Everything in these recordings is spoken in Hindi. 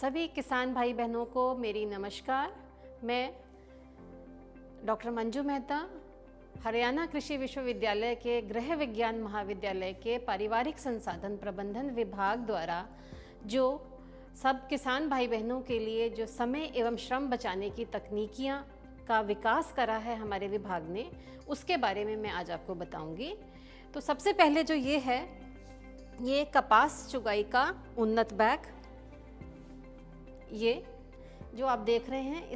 सभी किसान भाई बहनों को मेरी नमस्कार। मैं डॉक्टर मंजू मेहता, हरियाणा कृषि विश्वविद्यालय के गृह विज्ञान महाविद्यालय के पारिवारिक संसाधन प्रबंधन विभाग द्वारा जो सब किसान भाई बहनों के लिए जो समय एवं श्रम बचाने की तकनीकियाँ का विकास करा है हमारे विभाग ने, उसके बारे में मैं आज आपको बताऊंगी। तो सबसे पहले जो ये है, ये कपास चुगाई का उन्नत बैग, ये जो आप देख रहे हैं,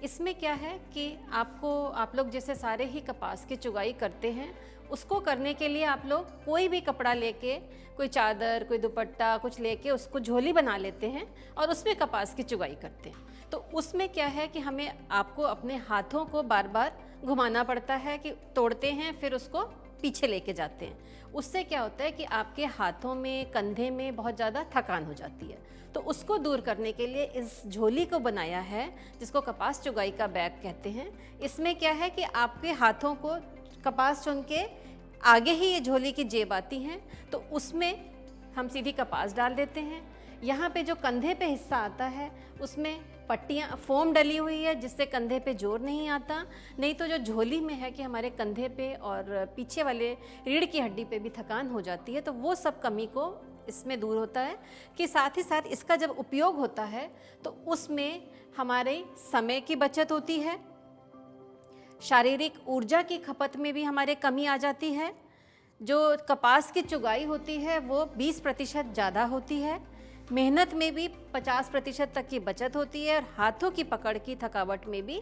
इसमें क्या है कि आप लोग जैसे सारे ही कपास की चुगाई करते हैं, उसको करने के लिए आप लोग कोई भी कपड़ा लेके, कोई चादर, कोई दुपट्टा कुछ लेके उसको झोली बना लेते हैं और उसमें कपास की चुगाई करते हैं। तो उसमें क्या है कि आपको अपने हाथों को बार बार घुमाना पड़ता है कि तोड़ते हैं फिर उसको पीछे लेके जाते हैं। उससे क्या होता है कि आपके हाथों में, कंधे में बहुत ज़्यादा थकान हो जाती है। तो उसको दूर करने के लिए इस झोली को बनाया है, जिसको कपास चुगाई का बैग कहते हैं। इसमें क्या है कि आपके हाथों को कपास चुन के आगे ही ये झोली की जेब आती हैं, तो उसमें हम सीधी कपास डाल देते हैं। यहाँ पे जो कंधे पे हिस्सा आता है उसमें पट्टियाँ, फोम डली हुई है, जिससे कंधे पे जोर नहीं आता। नहीं तो जो झोली में है कि हमारे कंधे पे और पीछे वाले रीढ़ की हड्डी पे भी थकान हो जाती है, तो वो सब कमी को इसमें दूर होता है। कि साथ ही साथ इसका जब उपयोग होता है तो उसमें हमारे समय की बचत होती है, शारीरिक ऊर्जा की खपत में भी हमारे कमी आ जाती है। जो कपास की चुगाई होती है वो 20% ज़्यादा होती है, मेहनत में भी 50% तक की बचत होती है और हाथों की पकड़ की थकावट में भी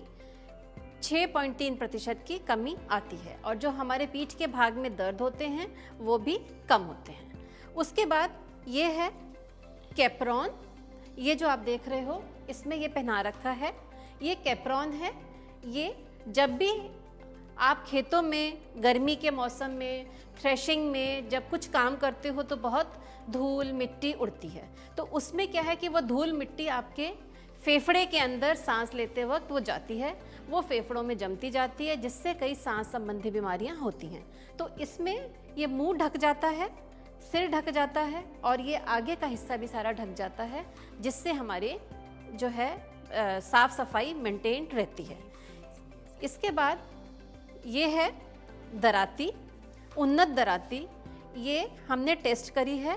6.3% की कमी आती है। और जो हमारे पीठ के भाग में दर्द होते हैं वो भी कम होते हैं। उसके बाद ये है कैप्रॉन, ये जो आप देख रहे हो इसमें ये पहना रखा है, ये कैप्रॉन है। ये जब भी आप खेतों में गर्मी के मौसम में, थ्रेशिंग में जब कुछ काम करते हो तो बहुत धूल मिट्टी उड़ती है, तो उसमें क्या है कि वो धूल मिट्टी आपके फेफड़े के अंदर सांस लेते वक्त वो जाती है, वो फेफड़ों में जमती जाती है, जिससे कई सांस संबंधी बीमारियां होती हैं। तो इसमें ये मुंह ढक जाता है, सिर ढक जाता है और ये आगे का हिस्सा भी सारा ढक जाता है, जिससे हमारे जो है साफ सफाई मेंटेन रहती है। इसके बाद ये है दराती, उन्नत दराती, ये हमने टेस्ट करी है।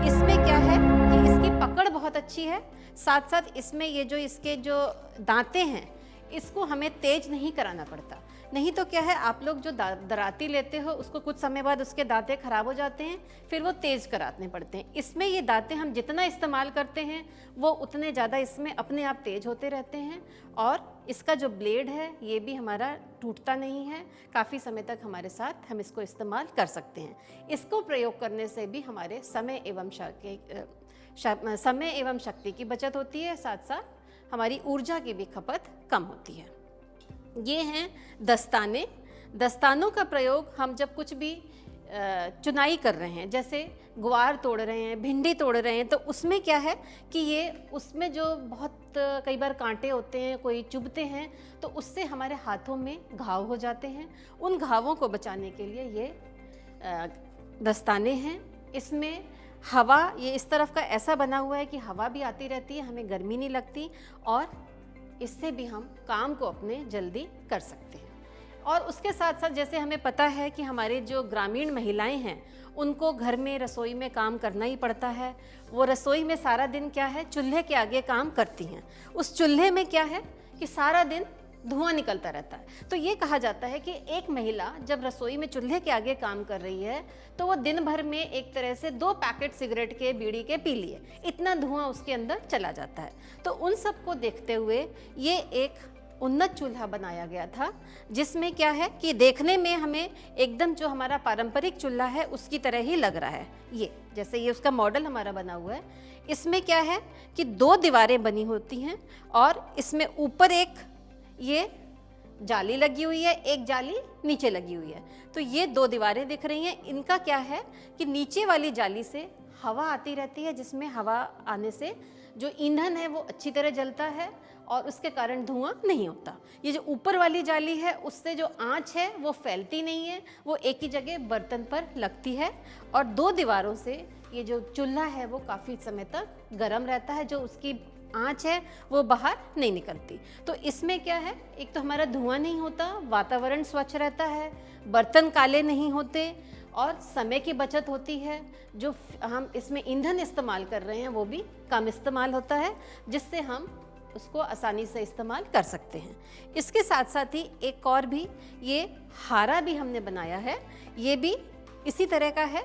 इसमें क्या है कि इसकी पकड़ बहुत अच्छी है, साथ साथ इसमें ये जो इसके जो दांते हैं इसको हमें तेज नहीं कराना पड़ता। नहीं तो क्या है, आप लोग जो दराती लेते हो उसको कुछ समय बाद उसके दांते खराब हो जाते हैं, फिर वो तेज कराने पड़ते हैं। इसमें ये दांते हम जितना इस्तेमाल करते हैं वो उतने ज़्यादा इसमें अपने आप तेज होते रहते हैं। और इसका जो ब्लेड है ये भी हमारा टूटता नहीं है, काफ़ी समय तक हमारे साथ हम इसको इस्तेमाल कर सकते हैं। इसको प्रयोग करने से भी हमारे समय एवं शक्ति की बचत होती है, साथ साथ हमारी ऊर्जा की भी खपत कम होती है। ये हैं दस्ताने। दस्तानों का प्रयोग हम जब कुछ भी चुनाई कर रहे हैं, जैसे ग्वार तोड़ रहे हैं, भिंडी तोड़ रहे हैं, तो उसमें क्या है कि ये उसमें जो बहुत कई बार कांटे होते हैं, कोई चुभते हैं, तो उससे हमारे हाथों में घाव हो जाते हैं। उन घावों को बचाने के लिए ये दस्ताने हैं। इसमें हवा, ये इस तरफ का ऐसा बना हुआ है कि हवा भी आती रहती है, हमें गर्मी नहीं लगती और इससे भी हम काम को अपने जल्दी कर सकते हैं। और उसके साथ साथ जैसे हमें पता है कि हमारे जो ग्रामीण महिलाएं हैं उनको घर में रसोई में काम करना ही पड़ता है। वो रसोई में सारा दिन क्या है, चूल्हे के आगे काम करती हैं। उस चूल्हे में क्या है कि सारा दिन धुआं निकलता रहता है। तो ये कहा जाता है कि एक महिला जब रसोई में चूल्हे के आगे काम कर रही है तो वो दिन भर में एक तरह से 2 पैकेट सिगरेट के, बीड़ी के पी लिए, इतना धुआं उसके अंदर चला जाता है। तो उन सब को देखते हुए ये एक उन्नत चूल्हा बनाया गया था, जिसमें क्या है कि देखने में हमें एकदम जो हमारा पारंपरिक चूल्हा है उसकी तरह ही लग रहा है। ये जैसे ये उसका मॉडल हमारा बना हुआ है। इसमें क्या है कि 2 दीवारें बनी होती हैं और इसमें ऊपर एक ये जाली लगी हुई है, एक जाली नीचे लगी हुई है। तो ये 2 दीवारें दिख रही हैं। इनका क्या है कि नीचे वाली जाली से हवा आती रहती है, जिसमें हवा आने से जो ईंधन है वो अच्छी तरह जलता है और उसके कारण धुआं नहीं होता। ये जो ऊपर वाली जाली है उससे जो आंच है वो फैलती नहीं है, वो एक ही जगह बर्तन पर लगती है और 2 दीवारों से ये जो चूल्हा है वो काफ़ी समय तक गर्म रहता है, जो उसकी आंच है वो बाहर नहीं निकलती। तो इसमें क्या है, एक तो हमारा धुआं नहीं होता, वातावरण स्वच्छ रहता है, बर्तन काले नहीं होते और समय की बचत होती है। जो हम इसमें ईंधन इस्तेमाल कर रहे हैं वो भी कम इस्तेमाल होता है, जिससे हम उसको आसानी से इस्तेमाल कर सकते हैं। इसके साथ साथ ही एक और भी ये हारा भी हमने बनाया है, ये भी इसी तरह का है।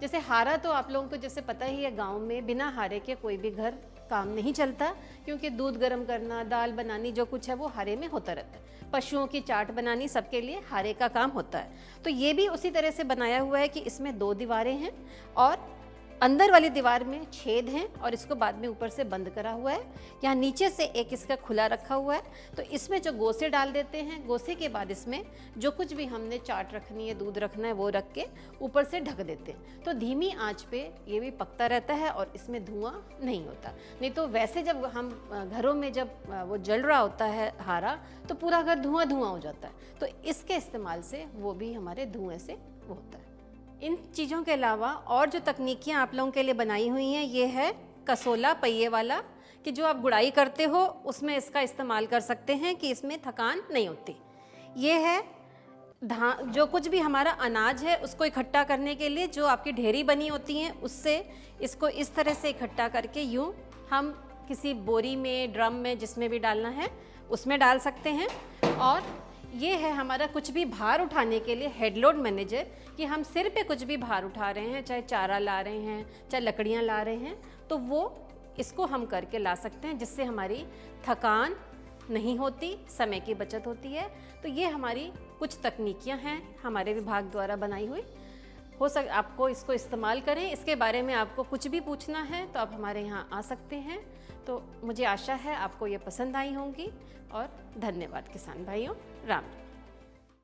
जैसे हारा तो आप लोगों को जैसे पता ही है, गांव में बिना हारे के कोई भी घर काम नहीं चलता, क्योंकि दूध गर्म करना, दाल बनानी, जो कुछ है वो हारे में होता रहता है। पशुओं की चाट बनानी, सबके लिए हारे का काम होता है। तो ये भी उसी तरह से बनाया हुआ है कि इसमें 2 दीवारें हैं और अंदर वाली दीवार में छेद हैं और इसको बाद में ऊपर से बंद करा हुआ है। यहाँ नीचे से एक इसका खुला रखा हुआ है, तो इसमें जो गोसे डाल देते हैं, गोसे के बाद इसमें जो कुछ भी हमने चाट रखनी है, दूध रखना है, वो रख के ऊपर से ढक देते हैं। तो धीमी आंच पे ये भी पकता रहता है और इसमें धुआं नहीं होता। नहीं तो वैसे जब हम घरों में जब वो जल रहा होता है हारा, तो पूरा घर धुआं धुआं हो जाता है। तो इसके इस्तेमाल से वो भी हमारे धुएँ से वो होता है। इन चीज़ों के अलावा और जो तकनीकियाँ आप लोगों के लिए बनाई हुई हैं, ये है कसोला पहिए वाला, कि जो आप गुड़ाई करते हो उसमें इसका इस्तेमाल कर सकते हैं कि इसमें थकान नहीं होती। ये है जो कुछ भी हमारा अनाज है उसको इकट्ठा करने के लिए जो आपकी ढेरी बनी होती हैं, उससे इसको इस तरह से इकट्ठा करके यूँ हम किसी बोरी में, ड्रम में, जिसमें भी डालना है उसमें डाल सकते हैं। और ये है हमारा कुछ भी भार उठाने के लिए हेड लोड मैनेजर, कि हम सिर पे कुछ भी भार उठा रहे हैं, चाहे चारा ला रहे हैं, चाहे लकड़ियाँ ला रहे हैं, तो वो इसको हम करके ला सकते हैं, जिससे हमारी थकान नहीं होती, समय की बचत होती है। तो ये हमारी कुछ तकनीकियाँ हैं हमारे विभाग द्वारा बनाई हुई। आपको इसको इस्तेमाल करें। इसके बारे में आपको कुछ भी पूछना है तो आप हमारे यहाँ आ सकते हैं। तो मुझे आशा है आपको ये पसंद आई होंगी और धन्यवाद किसान भाइयों। राम।